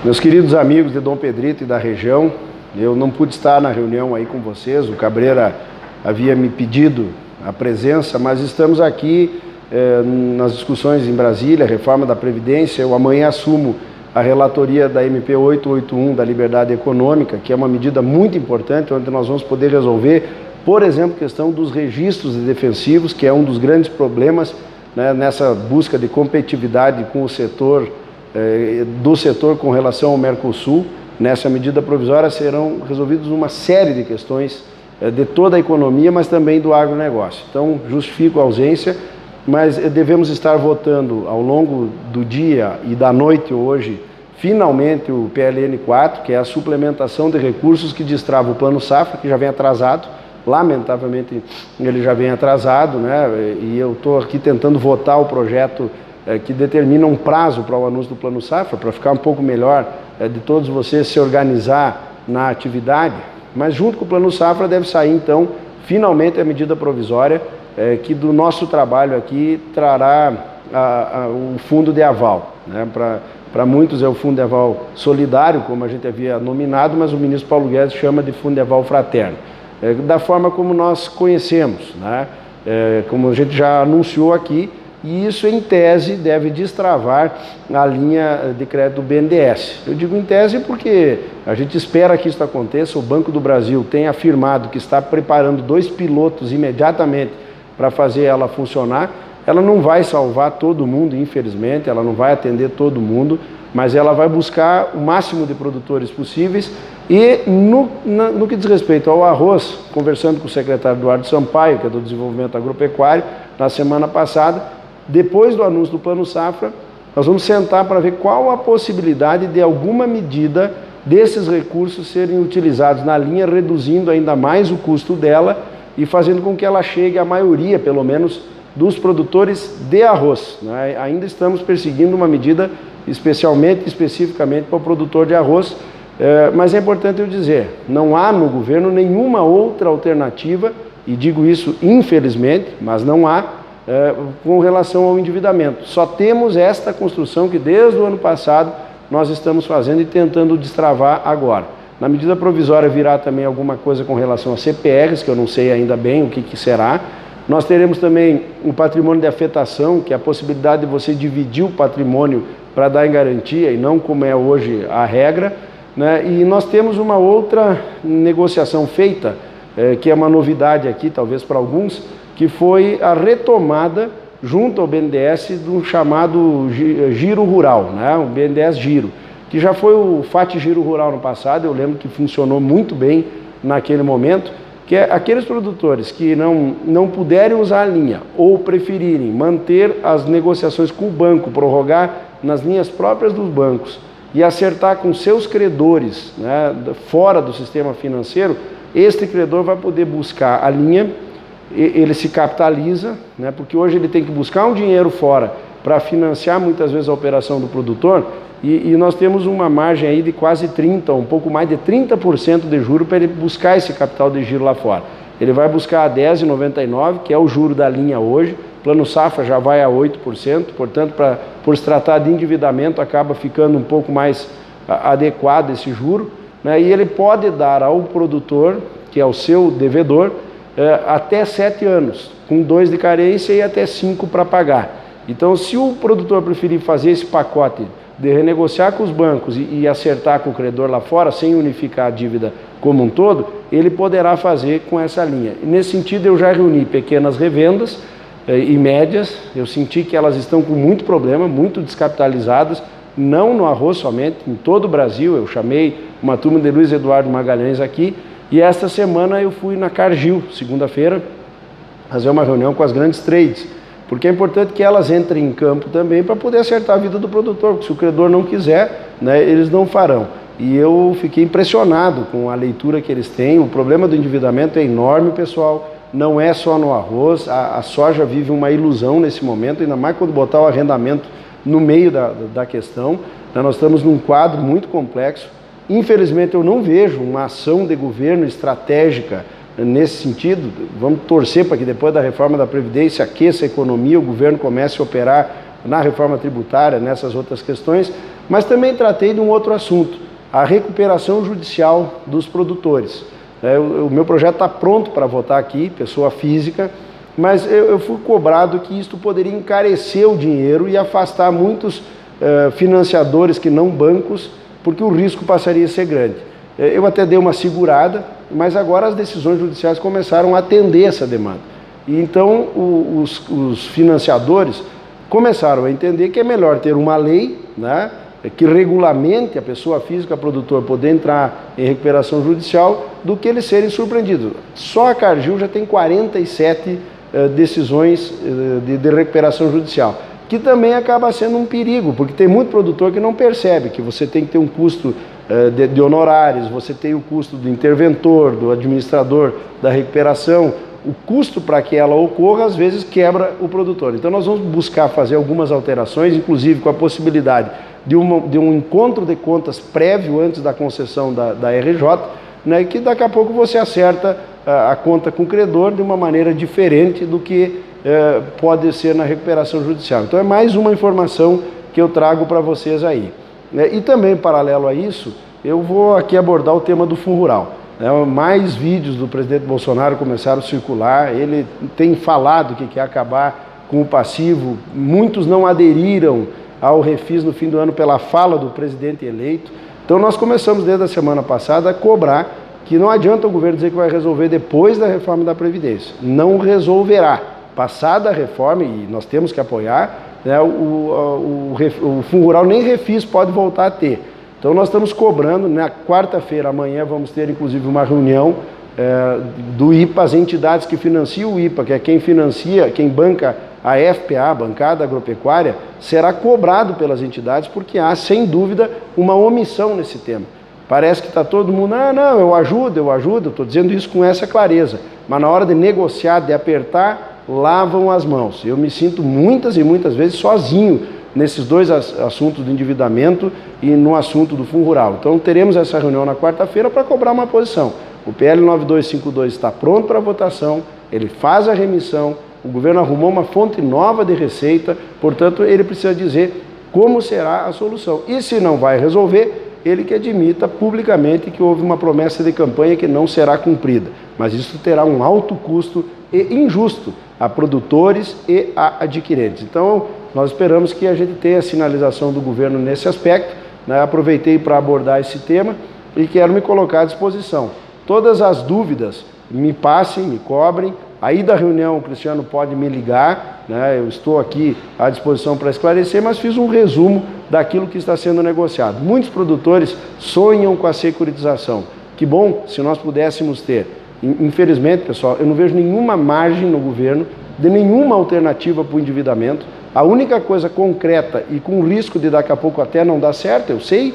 Meus queridos amigos de Dom Pedrito e da região, eu não pude estar na reunião aí com vocês, o Cabreira havia me pedido a presença, mas estamos aqui nas discussões em Brasília, reforma da Previdência. Eu amanhã assumo a relatoria da MP 881 da Liberdade Econômica, que é uma medida muito importante, onde nós vamos poder resolver, por exemplo, a questão dos registros de defensivos, que é um dos grandes problemas, né, nessa busca de competitividade com o setor, do setor com relação ao Mercosul. Nessa medida provisória serão resolvidas uma série de questões de toda a economia, mas também do agronegócio. Então, justifico a ausência, mas devemos estar votando ao longo do dia e da noite hoje, finalmente, o PLN 4, que é a suplementação de recursos que destrava o Plano Safra, que já vem atrasado. Lamentavelmente, ele já vem atrasado, né? E eu estou aqui tentando votar o projeto que determina um prazo para o anúncio do Plano Safra, para ficar um pouco melhor de todos vocês se organizar na atividade. Mas junto com o Plano Safra deve sair, então, finalmente a medida provisória que do nosso trabalho aqui trará o fundo de aval, né? Para muitos é o fundo de aval solidário, como a gente havia nominado, mas o ministro Paulo Guedes chama de fundo de aval fraterno, da forma como nós conhecemos, né? Como a gente já anunciou aqui, e isso, em tese, deve destravar a linha de crédito do BNDES. Eu digo em tese porque a gente espera que isso aconteça. O Banco do Brasil tem afirmado que está preparando 2 pilotos imediatamente para fazer ela funcionar. Ela não vai salvar todo mundo, infelizmente, ela não vai atender todo mundo, mas ela vai buscar o máximo de produtores possíveis. E no que diz respeito ao arroz, conversando com o secretário Eduardo Sampaio, que é do Desenvolvimento Agropecuário, na semana passada, depois do anúncio do Plano Safra, nós vamos sentar para ver qual a possibilidade de alguma medida desses recursos serem utilizados na linha, reduzindo ainda mais o custo dela e fazendo com que ela chegue à maioria, pelo menos, dos produtores de arroz, né? Ainda estamos perseguindo uma medida especificamente para o produtor de arroz, mas é importante eu dizer, não há no governo nenhuma outra alternativa, e digo isso infelizmente, mas não há, com relação ao endividamento. Só temos esta construção que desde o ano passado nós estamos fazendo e tentando destravar agora. Na medida provisória virá também alguma coisa com relação a CPRs, que eu não sei ainda bem o que será. Nós teremos também o patrimônio de afetação, que é a possibilidade de você dividir o patrimônio para dar em garantia e não como é hoje a regra, né? E nós temos uma outra negociação feita, que é uma novidade aqui, talvez para alguns, que foi a retomada junto ao BNDES do chamado Giro Rural, né? O BNDES Giro, que já foi o FAT Giro Rural no passado. Eu lembro que funcionou muito bem naquele momento, que é aqueles produtores que não puderem usar a linha ou preferirem manter as negociações com o banco, prorrogar nas linhas próprias dos bancos e acertar com seus credores, né, fora do sistema financeiro. Este credor vai poder buscar a linha, ele se capitaliza, né, porque hoje ele tem que buscar um dinheiro fora para financiar muitas vezes a operação do produtor, e nós temos uma margem aí de quase 30%, um pouco mais de 30% de juro para ele buscar esse capital de giro lá fora. Ele vai buscar a 10,99, que é o juro da linha hoje. Plano Safra já vai a 8%, portanto, por se tratar de endividamento, acaba ficando um pouco mais adequado esse juro, né, e ele pode dar ao produtor, que é o seu devedor, até 7 anos, com 2 de carência e até 5 para pagar. Então, se o produtor preferir fazer esse pacote de renegociar com os bancos e acertar com o credor lá fora, sem unificar a dívida como um todo, ele poderá fazer com essa linha. E nesse sentido, eu já reuni pequenas revendas e médias. Eu senti que elas estão com muito problema, muito descapitalizadas, não no arroz somente, em todo o Brasil. Eu chamei uma turma de Luiz Eduardo Magalhães aqui, e esta semana eu fui na Cargill, segunda-feira, fazer uma reunião com as grandes trades, porque é importante que elas entrem em campo também para poder acertar a vida do produtor, porque se o credor não quiser, né, eles não farão. E eu fiquei impressionado com a leitura que eles têm. O problema do endividamento é enorme, pessoal, não é só no arroz. A soja vive uma ilusão nesse momento, ainda mais quando botar o arrendamento no meio da questão. Nós estamos num quadro muito complexo. Infelizmente, eu não vejo uma ação de governo estratégica nesse sentido. Vamos torcer para que depois da reforma da Previdência aqueça a economia, o governo comece a operar na reforma tributária, nessas outras questões, Mas também tratei de um outro assunto, a recuperação judicial dos produtores. O meu projeto está pronto para votar aqui, pessoa física, mas eu fui cobrado que isto poderia encarecer o dinheiro e afastar muitos financiadores que não bancos, porque o risco passaria a ser grande. Eu até dei uma segurada, mas agora as decisões judiciais começaram a atender essa demanda. E então os financiadores começaram a entender que é melhor ter uma lei, né, que regulamente a pessoa física, produtor, poder entrar em recuperação judicial, do que eles serem surpreendidos. Só a Cargill já tem 47 decisões de recuperação judicial, que também acaba sendo um perigo, porque tem muito produtor que não percebe que você tem que ter um custo de honorários, você tem o custo do interventor, do administrador da recuperação. O custo para que ela ocorra, às vezes, quebra o produtor. Então nós vamos buscar fazer algumas alterações, inclusive com a possibilidade de um encontro de contas prévio antes da concessão da RJ, né, que daqui a pouco você acerta a conta com o credor de uma maneira diferente do que pode ser na recuperação judicial. Então é mais uma informação que eu trago para vocês aí. E também, paralelo a isso, eu vou aqui abordar o tema do Fundo Rural. Mais vídeos do presidente Bolsonaro começaram a circular, ele tem falado que quer acabar com o passivo, muitos não aderiram ao refis no fim do ano pela fala do presidente eleito. Então nós começamos desde a semana passada a cobrar que não adianta o governo dizer que vai resolver depois da reforma da Previdência. Não resolverá. Passada a reforma, e nós temos que apoiar, né, o Fundo Rural nem refis pode voltar a ter. Então nós estamos cobrando, na quarta-feira, amanhã, vamos ter inclusive uma reunião do IPA, as entidades que financiam o IPA, que é quem financia, quem banca a FPA, a Bancada Agropecuária, será cobrado pelas entidades, porque há, sem dúvida, uma omissão nesse tema. Parece que está todo mundo, não, eu ajudo, estou dizendo isso com essa clareza, mas na hora de negociar, de apertar, lavam as mãos. Eu me sinto muitas e muitas vezes sozinho nesses dois assuntos do endividamento e no assunto do Fundo Rural. Então teremos essa reunião na quarta-feira para cobrar uma posição. O PL 9252 está pronto para votação, ele faz a remissão, o governo arrumou uma fonte nova de receita, portanto ele precisa dizer como será a solução. E se não vai resolver, ele que admita publicamente que houve uma promessa de campanha que não será cumprida. Mas isso terá um alto custo e injusto a produtores e a adquirentes. Então, nós esperamos que a gente tenha a sinalização do governo nesse aspecto, né? Aproveitei para abordar esse tema e quero me colocar à disposição. Todas as dúvidas, me passem, me cobrem. Aí da reunião o Cristiano pode me ligar, né? Eu estou aqui à disposição para esclarecer, mas fiz um resumo daquilo que está sendo negociado. Muitos produtores sonham com a securitização. Que bom se nós pudéssemos ter. Infelizmente, pessoal, eu não vejo nenhuma margem no governo de nenhuma alternativa para o endividamento. A única coisa concreta e com risco de daqui a pouco até não dar certo, eu sei,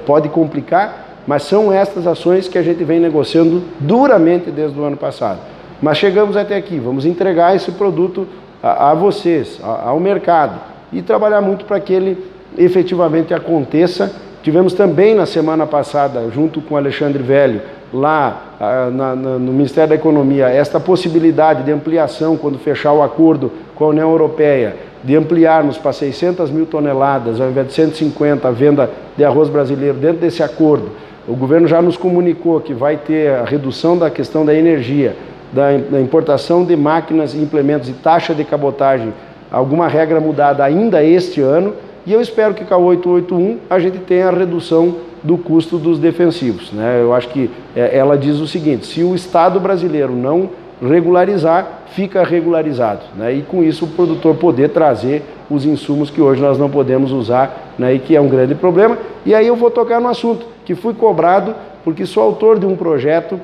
pode complicar, mas são estas ações que a gente vem negociando duramente desde o ano passado. Mas chegamos até aqui, vamos entregar esse produto a vocês, ao mercado, e trabalhar muito para que ele efetivamente aconteça. Tivemos também na semana passada, junto com o Alexandre Velho, lá no Ministério da Economia, esta possibilidade de ampliação, quando fechar o acordo com a União Europeia, de ampliarmos para 600 mil toneladas, ao invés de 150, a venda de arroz brasileiro dentro desse acordo. O governo já nos comunicou que vai ter a redução da questão da energia, da importação de máquinas e implementos e taxa de cabotagem, alguma regra mudada ainda este ano, e eu espero que com a 881 a gente tenha a redução do custo dos defensivos, né? Eu acho que ela diz o seguinte: se o Estado brasileiro não regularizar, fica regularizado, né? E com isso o produtor poder trazer os insumos que hoje nós não podemos usar, né? E que é um grande problema. E aí eu vou tocar no assunto que fui cobrado porque sou autor de um projeto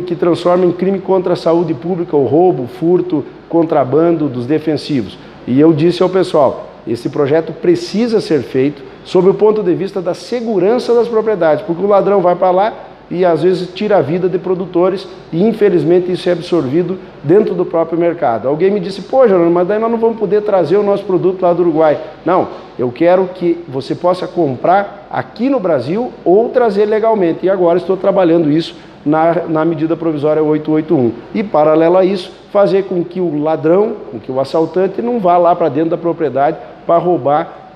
que transforma em crime contra a saúde pública o roubo, furto, contrabando dos defensivos. E eu disse ao pessoal, esse projeto precisa ser feito sob o ponto de vista da segurança das propriedades, porque o ladrão vai para lá e às vezes tira a vida de produtores e infelizmente isso é absorvido dentro do próprio mercado. Alguém me disse, pô, Jerônimo, mas daí nós não vamos poder trazer o nosso produto lá do Uruguai. Não, eu quero que você possa comprar aqui no Brasil ou trazer legalmente, e agora estou trabalhando isso na medida provisória 881. E, paralelo a isso, fazer com que o ladrão, com que o assaltante não vá lá para dentro da propriedade para roubar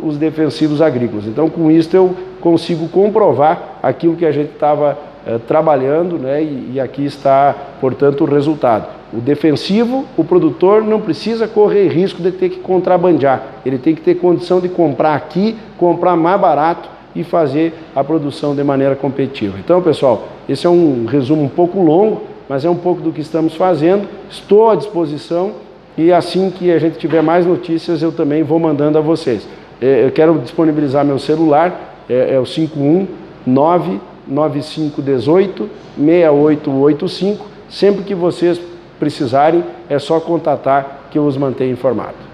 os defensivos agrícolas. Então, com isso eu consigo comprovar aquilo que a gente estava trabalhando, né? E aqui está, portanto, o resultado. O defensivo, o produtor não precisa correr risco de ter que contrabandear, ele tem que ter condição de comprar aqui, comprar mais barato e fazer a produção de maneira competitiva. Então, pessoal, esse é um resumo um pouco longo, mas é um pouco do que estamos fazendo. Estou à disposição e assim que a gente tiver mais notícias, eu também vou mandando a vocês. Eu quero disponibilizar meu celular, é o 51995186885. Sempre que vocês precisarem, é só contatar que eu os mantenho informados.